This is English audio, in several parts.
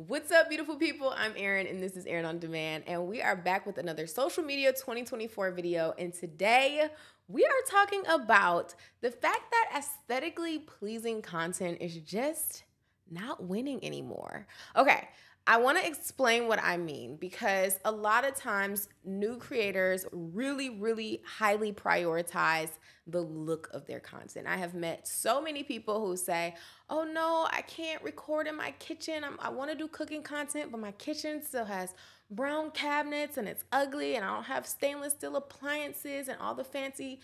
What's up, beautiful people? I'm Erin, and this is Erin on Demand, and we are back with another Social Media 2024 video. And today, we are talking about the fact that aesthetically pleasing content is just not winning anymore. Okay, I want to explain what I mean because a lot of times new creators really highly prioritize the look of their content. I have met so many people who say, oh no, I can't record in my kitchen. I want to do cooking content, but my kitchen still has brown cabinets and it's ugly and I don't have stainless steel appliances and all the fancy,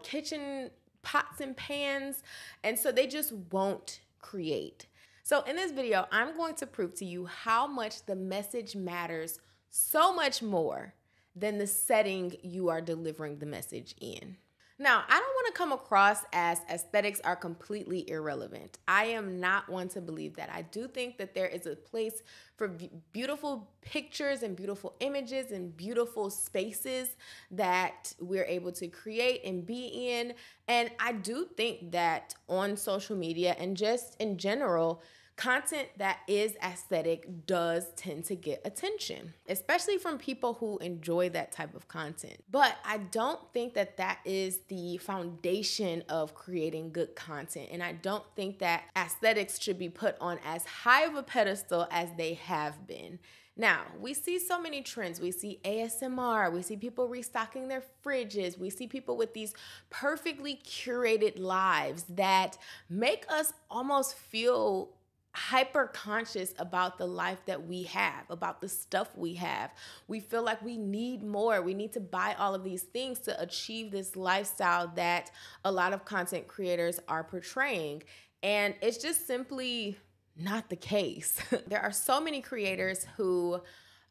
kitchen pots and pans. And so they just won't create. So in this video, I'm going to prove to you how much the message matters so much more than the setting you are delivering the message in. Now, I don't want to come across as aesthetics are completely irrelevant. I am not one to believe that. I do think that there is a place for beautiful pictures and beautiful images and beautiful spaces that we're able to create and be in. And I do think that on social media and just in general, content that is aesthetic does tend to get attention, especially from people who enjoy that type of content. But I don't think that that is the foundation of creating good content. And I don't think that aesthetics should be put on as high of a pedestal as they have been. Now, we see so many trends. We see ASMR. We see people restocking their fridges. We see people with these perfectly curated lives that make us almost feel hyper conscious about the life that we have, about the stuff we have. We feel like we need more. We need to buy all of these things to achieve this lifestyle that a lot of content creators are portraying. And it's just simply not the case. There are so many creators who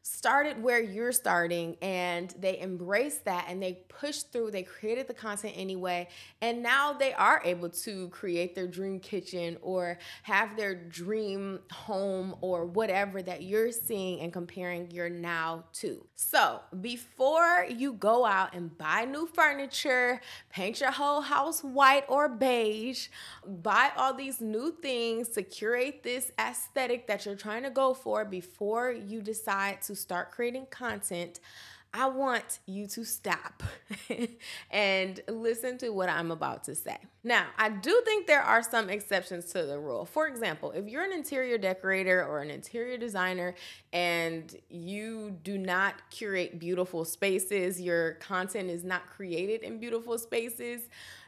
started where you're starting and they embraced that and they pushed through, they created the content anyway, and now they are able to create their dream kitchen or have their dream home or whatever that you're seeing and comparing your now to. So before you go out and buy new furniture, paint your whole house white or beige, buy all these new things to curate this aesthetic that you're trying to go for before you decide to start creating content, I want you to stop and listen to what I'm about to say. Now, I do think there are some exceptions to the rule. For example, if you're an interior decorator or an interior designer and you do not curate beautiful spaces, your content is not created in beautiful spaces,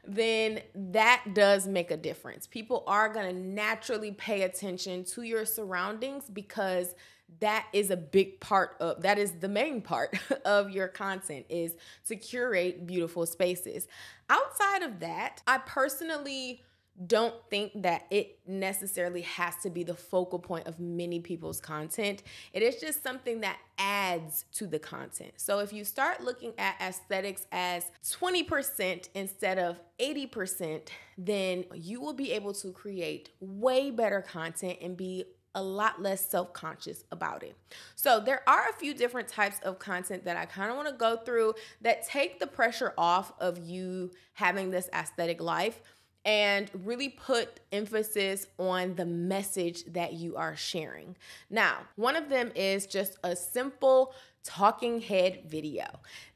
then that does make a difference. People are going to naturally pay attention to your surroundings because that is a big part of, that is the main part of your content, is to curate beautiful spaces. Outside of that, I personally don't think that it necessarily has to be the focal point of many people's content. It is just something that adds to the content. So if you start looking at aesthetics as 20% instead of 80%, then you will be able to create way better content and be a lot less self-conscious about it. So there are a few different types of content that I kind of want to go through that take the pressure off of you having this aesthetic life and really put emphasis on the message that you are sharing. Now, one of them is just a simple talking head video.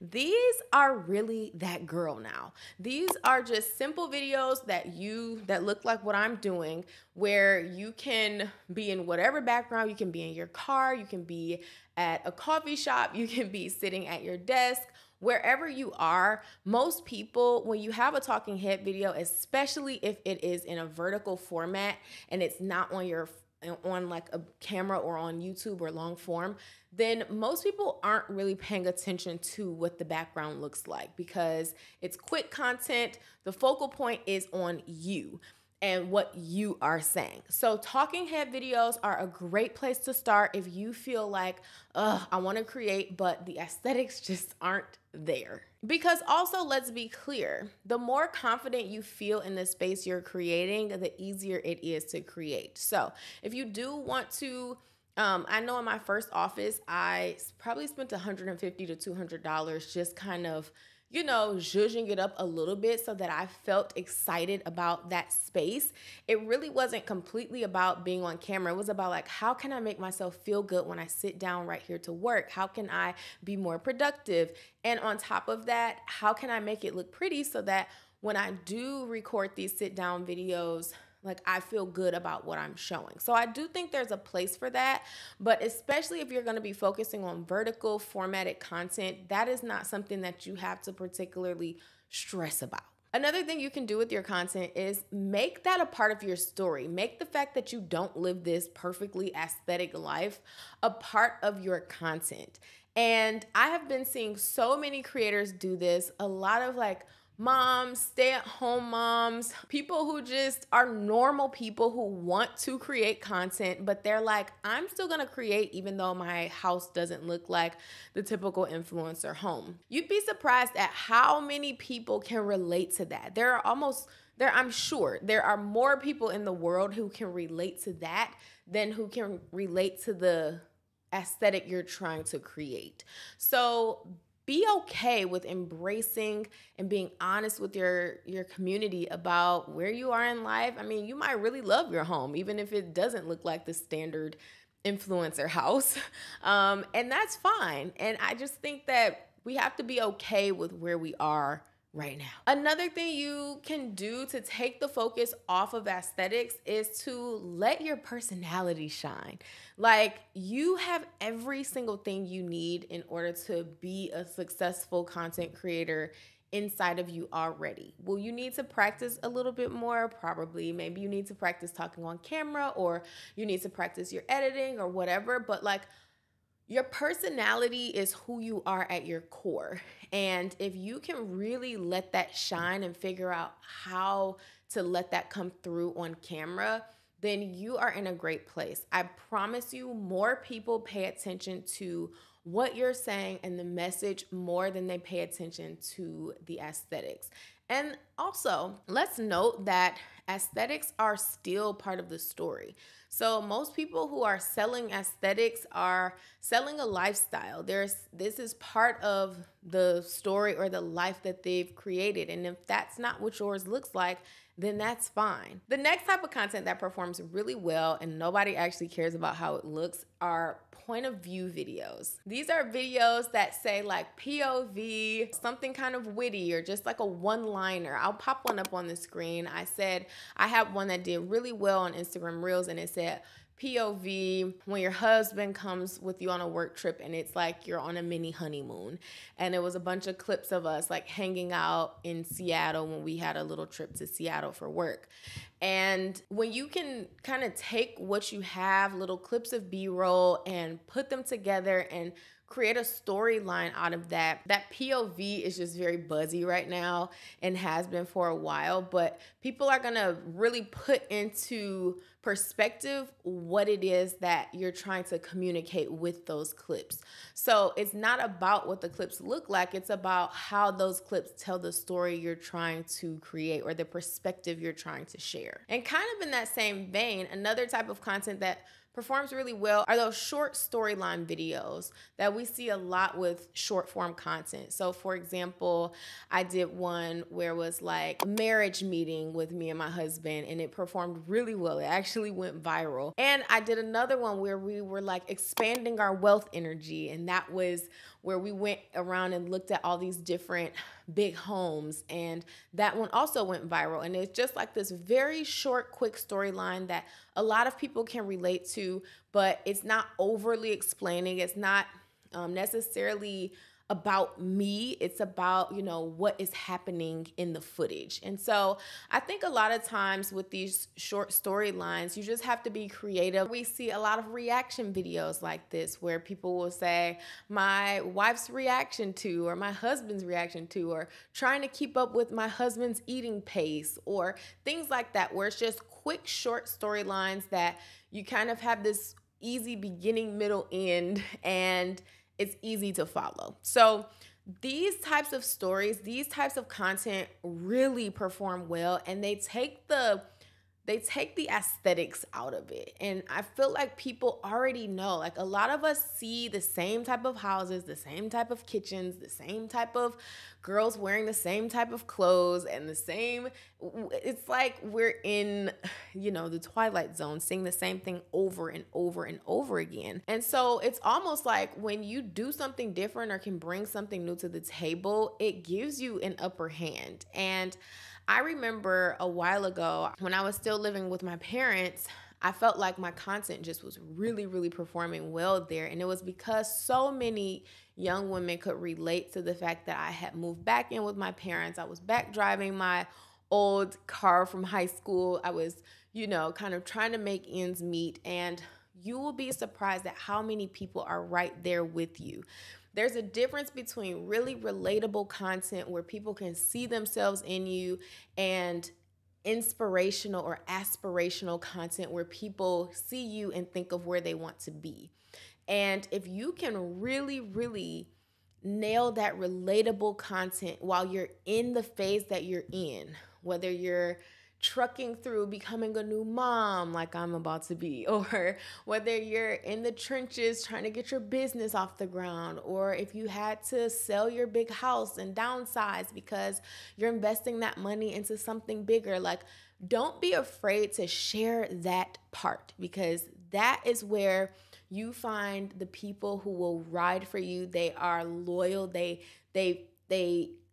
These are really that girl now. These are just simple videos that look like what I'm doing, where you can be in whatever background. You can be in your car, you can be at a coffee shop, you can be sitting at your desk. Wherever you are, most people, when you have a talking head video, especially if it is in a vertical format and it's not on like a camera or on YouTube or long form, then most people aren't really paying attention to what the background looks like because it's quick content. The focal point is on you and what you are saying. So talking head videos are a great place to start if you feel like, I want to create, but the aesthetics just aren't there. Because also, let's be clear, the more confident you feel in the space you're creating, the easier it is to create. So if you do want to, I know in my first office, I probably spent $150 to $200 just kind of zhuzhing it up a little bit so that I felt excited about that space. It really wasn't completely about being on camera. It was about like, how can I make myself feel good when I sit down right here to work? How can I be more productive? And on top of that, how can I make it look pretty so that when I do record these sit down videos, like I feel good about what I'm showing. So I do think there's a place for that, but especially if you're going to be focusing on vertical formatted content, that is not something that you have to particularly stress about. Another thing you can do with your content is make that a part of your story. Make the fact that you don't live this perfectly aesthetic life a part of your content. And I have been seeing so many creators do this, a lot of like moms, stay-at-home moms, people who just are normal people who want to create content, but they're like, I'm still gonna create even though my house doesn't look like the typical influencer home. You'd be surprised at how many people can relate to that. I'm sure there are more people in the world who can relate to that than who can relate to the aesthetic you're trying to create. So be okay with embracing and being honest with your community about where you are in life. I mean, you might really love your home, even if it doesn't look like the standard influencer house. And that's fine. And I just think that we have to be okay with where we are right now. Another thing you can do to take the focus off of aesthetics is to let your personality shine. Like, you have every single thing you need in order to be a successful content creator inside of you already. Will you need to practice a little bit more? Probably. Maybe you need to practice talking on camera, or you need to practice your editing or whatever, but like, your personality is who you are at your core. And if you can really let that shine and figure out how to let that come through on camera, then you are in a great place. I promise you, more people pay attention to what you're saying and the message more than they pay attention to the aesthetics. And also, let's note that aesthetics are still part of the story. So most people who are selling aesthetics are selling a lifestyle. This is part of the story or the life that they've created. And if that's not what yours looks like, then that's fine. The next type of content that performs really well and nobody actually cares about how it looks are point of view videos. These are videos that say like POV, something kind of witty, or just like a one-liner. I'll pop one up on the screen. I have one that did really well on Instagram Reels, and it said, POV, when your husband comes with you on a work trip and it's like you're on a mini honeymoon. And it was a bunch of clips of us like hanging out in Seattle when we had a little trip to Seattle for work. And when you can kind of take what you have, little clips of B-roll, and put them together and create a storyline out of that. That POV is just very buzzy right now and has been for a while, but people are gonna really put into perspective what it is that you're trying to communicate with those clips. So it's not about what the clips look like, it's about how those clips tell the story you're trying to create or the perspective you're trying to share. And kind of in that same vein, another type of content that performs really well are those short storyline videos that we see a lot with short form content. So for example, I did one where it was like a marriage meeting with me and my husband, and it performed really well. It actually went viral. And I did another one where we were like expanding our wealth energy, and that was where we went around and looked at all these different big homes, and that one also went viral. And it's just like this very short, quick storyline that a lot of people can relate to, but it's not overly explaining. It's not necessarily about me. It's about, what is happening in the footage. And so I think a lot of times with these short storylines, you just have to be creative. We see a lot of reaction videos like this where people will say, my wife's reaction to, or my husband's reaction to, or trying to keep up with my husband's eating pace, or things like that, where it's just quick, short storylines that you kind of have this easy beginning, middle, end, and it's easy to follow. So these types of stories, these types of content really perform well, and they take the they take the aesthetics out of it. And I feel like people already know, like a lot of us see the same type of houses, the same type of kitchens, the same type of girls wearing the same type of clothes and the same, it's like we're in, the Twilight Zone, seeing the same thing over and over and over again. And so it's almost like when you do something different or can bring something new to the table, it gives you an upper hand. And I remember a while ago when I was still living with my parents, I felt like my content just was really, really performing well there. And it was because so many young women could relate to the fact that I had moved back in with my parents. I was back driving my old car from high school. I was, kind of trying to make ends meet. And you will be surprised at how many people are right there with you. There's a difference between really relatable content where people can see themselves in you and inspirational or aspirational content where people see you and think of where they want to be. And if you can really, really nail that relatable content while you're in the phase that you're in, whether you're trucking through becoming a new mom like I'm about to be, or whether you're in the trenches trying to get your business off the ground, or if you had to sell your big house and downsize because you're investing that money into something bigger, like don't be afraid to share that part, because that is where you find the people who will ride for you. They are loyal. They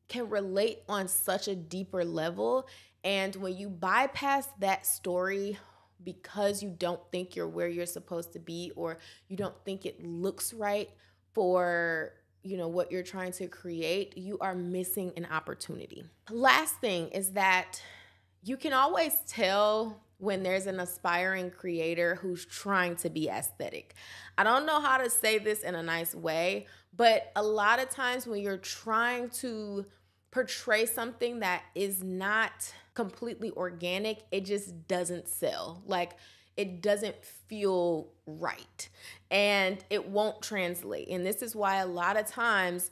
can relate on such a deeper level. And when you bypass that story because you don't think you're where you're supposed to be, or you don't think it looks right for, what you're trying to create, you are missing an opportunity. Last thing is that you can always tell when there's an aspiring creator who's trying to be aesthetic. I don't know how to say this in a nice way, but a lot of times when you're trying to portray something that is not completely organic, it just doesn't sell. Like it doesn't feel right and it won't translate. And this is why a lot of times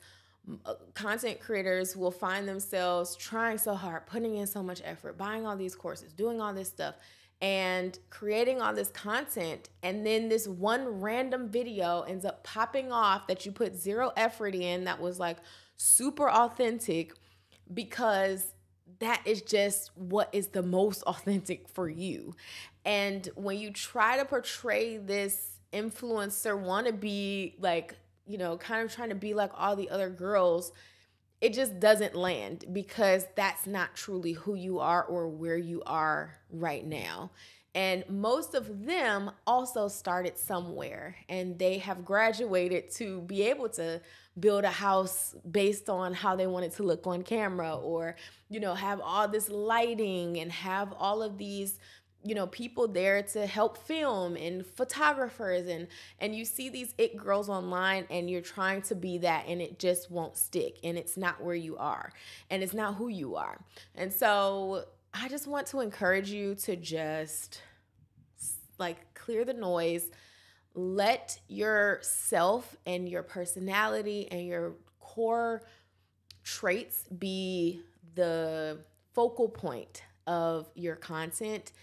content creators will find themselves trying so hard, putting in so much effort, buying all these courses, doing all this stuff, and creating all this content. And then this one random video ends up popping off that you put zero effort in, that was like super authentic, because that is just what is the most authentic for you. And when you try to portray this influencer wannabe, like, kind of trying to be like all the other girls, it just doesn't land, because that's not truly who you are or where you are right now. And most of them also started somewhere, and they have graduated to be able to build a house based on how they want it to look on camera, or, have all this lighting and have all of these, people there to help film, and photographers, and you see these it girls online and you're trying to be that, and it just won't stick, and it's not where you are, and it's not who you are. And so I just want to encourage you to just clear the noise. Let yourself and your personality and your core traits be the focal point of your content,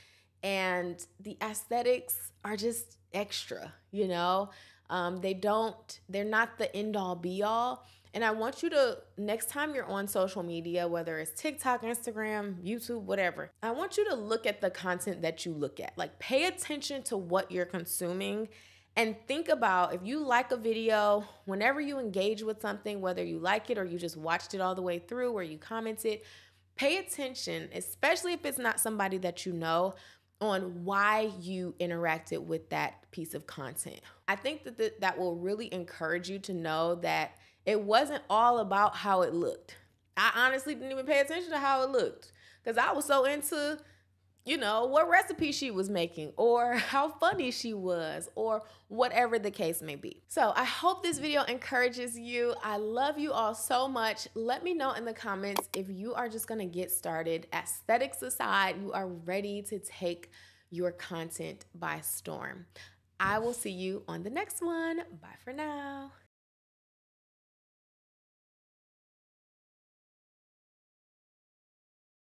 and the aesthetics are just extra, they're not the end all be all. And I want you to, next time you're on social media, whether it's TikTok, Instagram, YouTube, whatever, I want you to look at the content that you look at. Like, pay attention to what you're consuming, and think about, if you like a video, whenever you engage with something, whether you like it or you just watched it all the way through or you commented, pay attention, especially if it's not somebody that you know, on why you interacted with that piece of content. I think that will really encourage you to know that it wasn't all about how it looked. I honestly didn't even pay attention to how it looked, because I was so into, what recipe she was making, or how funny she was, or whatever the case may be. So I hope this video encourages you. I love you all so much. Let me know in the comments if you are just gonna get started. Aesthetics aside, you are ready to take your content by storm. I will see you on the next one. Bye for now.